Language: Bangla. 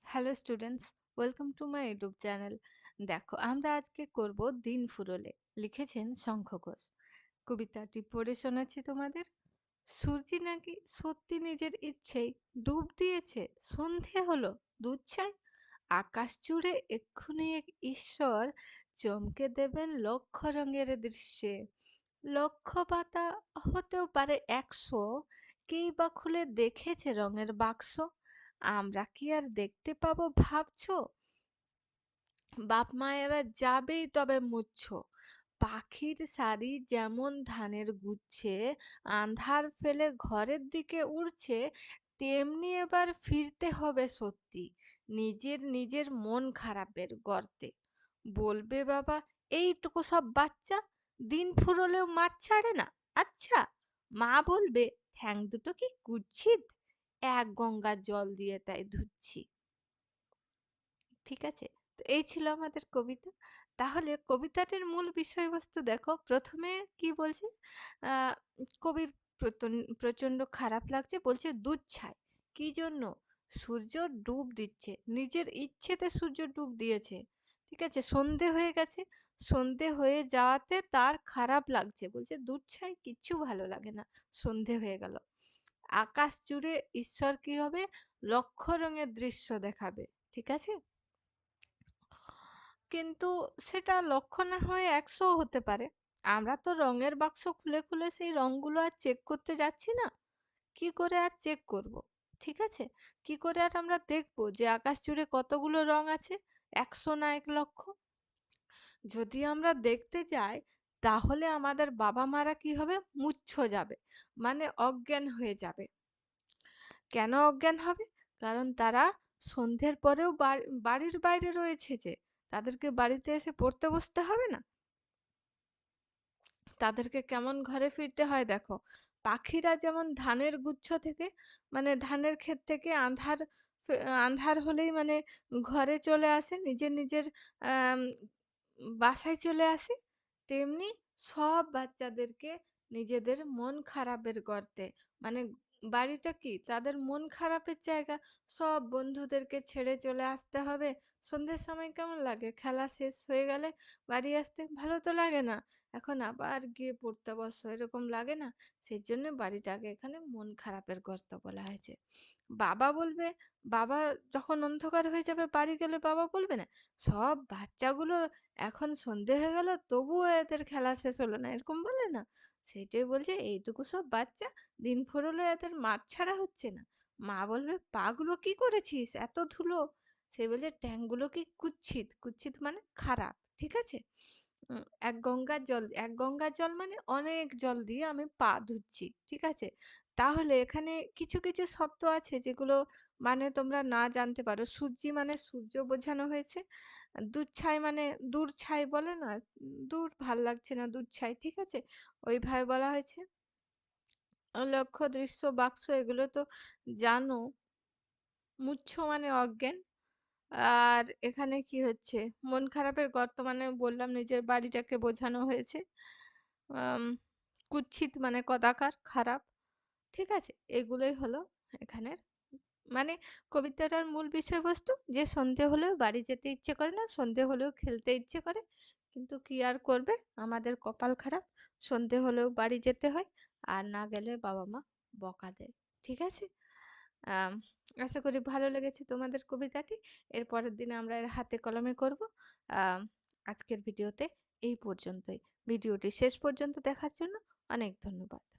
Hello students, welcome to my YouTube channel. দেখো, আমরা আজকে করব দিন ফুরোলে। লিখেছেন শঙ্খ ঘোষ। কবিতাটি পড়ে শোনাচ্ছি তোমাদের। সূর্যি নাকি সত্যি নিজের ইচ্ছেই ডুব দিয়েছে, সন্ধে হলো, দুধ চাই। আকাশ জুড়ে এক্ষুনি এক ঈশ্বর চমকে দেবেন লক্ষ রঙের দৃশ্যে। লক্ষ পাতা হতেও পারে ১০০, কেই বা খুলে দেখেছে রঙের বাক্স। আমরা কি আর দেখতে পাবো ভাবছো? বাপ মায়েরা যাবেই তবে মুচ্ছ। পাখির সারি যেমন ধানের গুচ্ছে আন্ধার ফেলে ঘরের দিকে উড়ছে, তেমনি এবার ফিরতে হবে সত্যি নিজের নিজের মন খারাপের গর্তে। বলবে বাবা, এইটুকু সব বাচ্চা দিন ফুরলেও মাঠ ছাড়ে না। আচ্ছা, মা বলবে, ঠ্যাং দুটো কি কুৎসিত, এক গঙ্গা জল দিয়ে তাই ধুচ্ছি। ঠিক আছে? তো এই ছিল আমাদের কবিতা। তাহলে কবিতাটির মূল বিষয়বস্তু দেখো। প্রথমে কি বলছে? আ কবির প্রচণ্ড খারাপ লাগছে। বলছে দুধ ছাই। কি জন্য? সূর্য ডুব দিচ্ছে। নিজের ইচ্ছেতে সূর্য ডুব দিয়েছে। ঠিক আছে? সন্ধে হয়ে গেছে। সন্ধে হয়ে যাওয়াতে তার খারাপ লাগছে। বলছে দুধ ছাই কিচ্ছু ভালো লাগে না। সন্ধে হয়ে গেল। আকাশ জুড়ে ঈশ্বর কি হবে? লক্ষ রঙের দৃশ্য দেখাবে। ঠিক আছে? কিন্তু সেটা লক্ষ না হয়ে ১০০ হতে পারে। আমরা তো রঙের বাক্স খুলে খুলে সেই রঙগুলো আর চেক করতে যাচ্ছি না। কি করে আর চেক করব? ঠিক আছে? কি করে আর আমরা দেখব যে আকাশ জুড়ে কতগুলো রং আছে? ১০০ না ১,০০,০০০? যদি আমরা দেখতে যাই, তাহলে আমাদের বাবা-মারা কি হবে? মুচ্ছ যাবে। মানে অজ্ঞান হয়ে যাবে। কেন অজ্ঞান হবে? কারণ তারা সন্ধ্যের পরেও বাড়ির বাইরে রয়েছে যে। তাদেরকে বাড়িতে এসে পড়তে বসতে হবে না? তাদেরকে কেমন ঘরে ফিরতে হয় দেখো। পাখিরা যেমন ধানের গুচ্ছ থেকে, মানে ধানের ক্ষেত থেকে আঁধার হলেই মানে ঘরে চলে আসে, নিজের নিজের আম বাসায় চলে আসে, তেমনি সব বাচ্চাদেরকে নিজেদের মন খারাপের গর্তে, মানে বাড়িটা কি তাদের মন খারাপের জায়গা। সব বন্ধুদেরকে ছেড়ে চলে আসতে হবে। সন্ধ্যের সময় কেমন লাগে? খেলা শেষ হয়ে গেলে বাড়ি আসতে ভালো তো লাগে না। এখন আবার গিয়ে পড়তে বসো, এরকম লাগে না? সেইজন্য বাড়িটাকে এখানে মন খারাপের গর্ত বলা হয়েছে। বাবা বলবে, বাবা যখন অন্ধকার হয়ে যাবে বাড়ি গেলে বাবা বলবে না, সব বাচ্চাগুলো এখন সন্ধে হয়ে গেল তবুও এদের খেলা শেষ হলো না, এরকম বলে না? সেইটাই বলছে, এইটুকু সব বাচ্চা দিন ফুরোলে এদের মাঠ ছাড়া হচ্ছে না। মা বলবে, পাগুলো কি করেছিস এত ধুলো? সে বলছে, ট্যাংগুলো কি কুৎসিত। কুৎসিত মানে খারাপ। ঠিক আছে? এক গঙ্গার জল মানে অনেক জল দিয়ে আমি পা ধুচ্ছি। ঠিক আছে? তাহলে এখানে কিছু কিছু শব্দ আছে যেগুলো মানে তোমরা না জানতে পারো। সূর্যি মানে সূর্য বোঝানো হয়েছে। দুধ ছাই মানে দূর ছাই বলে না? দূর ভাল লাগছে না, দুধ ছাই। ঠিক আছে? ওইভাবে বলা হয়েছে। লক্ষ্য, দৃশ্য, বাক্স এগুলো তো জানো। মুচ্ছ মানে অজ্ঞান। আর এখানে কি হচ্ছে? মন খারাপের গর্ত মানে বললাম নিজের বাড়িটাকে বোঝানো হয়েছে। আম কুৎসিত মানে কদাকার, খারাপ। ঠিক আছে? এগুলোই হলো এখানের মানে কবিতাটার মূল বিষয়বস্তু, যে সন্ধে হলেও বাড়ি যেতে ইচ্ছে করে না, সন্ধে হলেও খেলতে ইচ্ছে করে। কিন্তু কি আর করবে? আমাদের কপাল খারাপ। সন্ধে হলেও বাড়ি যেতে হয়। আর না গেলে বাবা-মা বকা দেয়। ঠিক আছে? আম আশা করি ভালো লেগেছে তোমাদের কবিতাটি। এর পরের দিনে আমরা এর হাতে কলমে করব। আম আজকের ভিডিওতে এই পর্যন্তই। ভিডিওটি শেষ পর্যন্ত দেখার জন্য অনেক ধন্যবাদ।